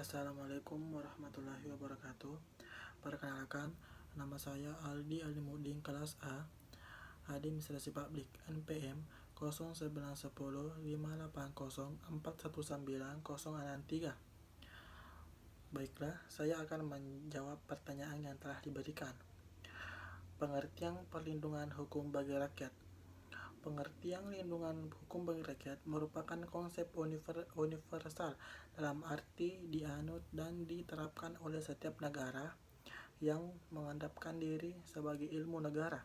Assalamualaikum warahmatullahi wabarakatuh. Perkenalkan, nama saya Aldi Alimudin kelas A, Administrasi Publik NPM 091058041963. Baiklah, saya akan menjawab pertanyaan yang telah diberikan. Pengertian perlindungan hukum bagi rakyat. Pengertian lindungan hukum bagi rakyat merupakan konsep universal dalam arti dianut dan diterapkan oleh setiap negara yang menganggapkan diri sebagai ilmu negara.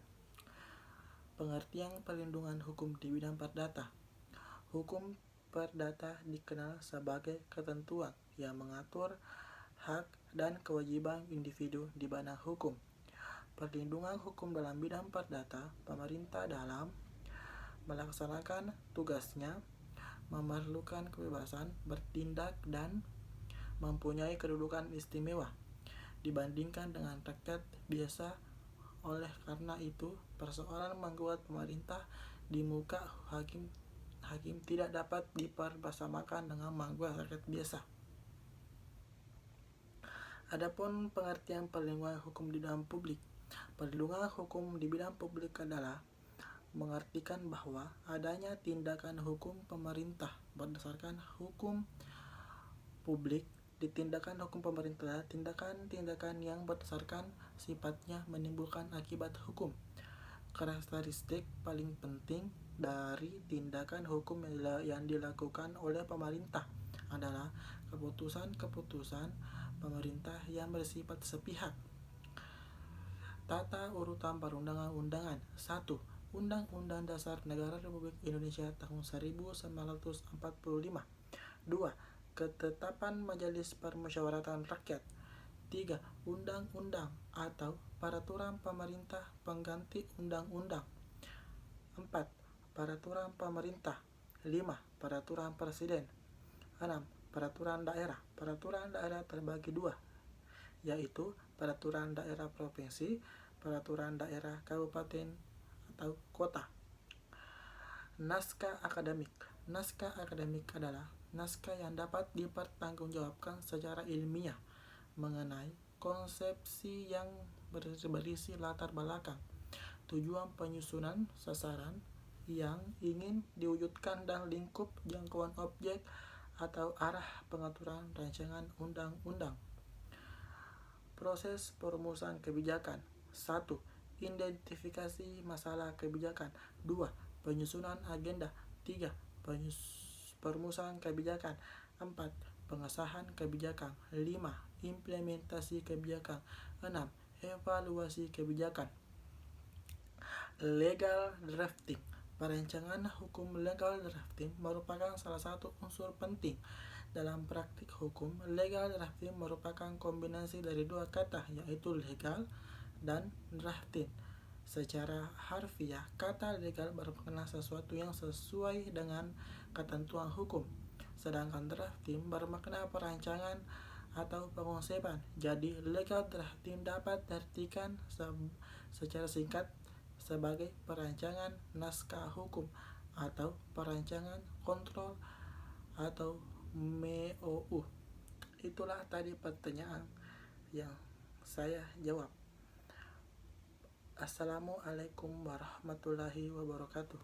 Pengertian perlindungan hukum di bidang perdata. Hukum perdata dikenal sebagai ketentuan yang mengatur hak dan kewajiban individu di bidang hukum. Perlindungan hukum dalam bidang perdata, pemerintah dalam melaksanakan tugasnya memerlukan kebebasan bertindak dan mempunyai kedudukan istimewa dibandingkan dengan rakyat biasa. Oleh karena itu, persoalan membuat pemerintah di muka hakim tidak dapat dipersamakan dengan membuat rakyat biasa. Adapun pengertian perlindungan hukum di dalam publik. Perlindungan hukum di bidang publik adalah mengartikan bahwa adanya tindakan hukum pemerintah berdasarkan hukum publik. Tindakan hukum pemerintah, tindakan-tindakan yang berdasarkan sifatnya menimbulkan akibat hukum. Karakteristik paling penting dari tindakan hukum yang dilakukan oleh pemerintah adalah keputusan-keputusan pemerintah yang bersifat sepihak. Tata urutan perundang-undangan. 1. Undang-Undang Dasar Negara Republik Indonesia tahun 1945. 2. Ketetapan Majelis Permusyawaratan Rakyat. 3. Undang-undang atau peraturan pemerintah pengganti undang-undang. 4. Peraturan pemerintah. 5. Peraturan presiden. 6. Peraturan daerah. Peraturan daerah terbagi dua, yaitu peraturan daerah provinsi, peraturan daerah kabupaten atau kota. Naskah akademik. Naskah akademik adalah naskah yang dapat dipertanggungjawabkan secara ilmiah mengenai konsepsi yang berisi latar belakang, tujuan penyusunan, sasaran yang ingin diwujudkan, dan lingkup jangkauan objek atau arah pengaturan rancangan undang-undang. Proses perumusan kebijakan. 1. Identifikasi masalah kebijakan. 2. Penyusunan agenda. 3. Perumusan kebijakan. 4. Pengesahan kebijakan. 5. Implementasi kebijakan. 6. Evaluasi kebijakan. Legal drafting. Perancangan hukum legal drafting merupakan salah satu unsur penting dalam praktik hukum. Legal drafting merupakan kombinasi dari dua kata, yaitu legal dan drafting. Secara harfiah, kata legal bermakna sesuatu yang sesuai dengan ketentuan hukum, sedangkan drafting bermakna perancangan atau pengosepan. Jadi, legal drafting dapat diartikan secara singkat sebagai perancangan naskah hukum atau perancangan kontrol atau MOU. Itulah tadi pertanyaan yang saya jawab. Assalamualaikum warahmatullahi wabarakatuh.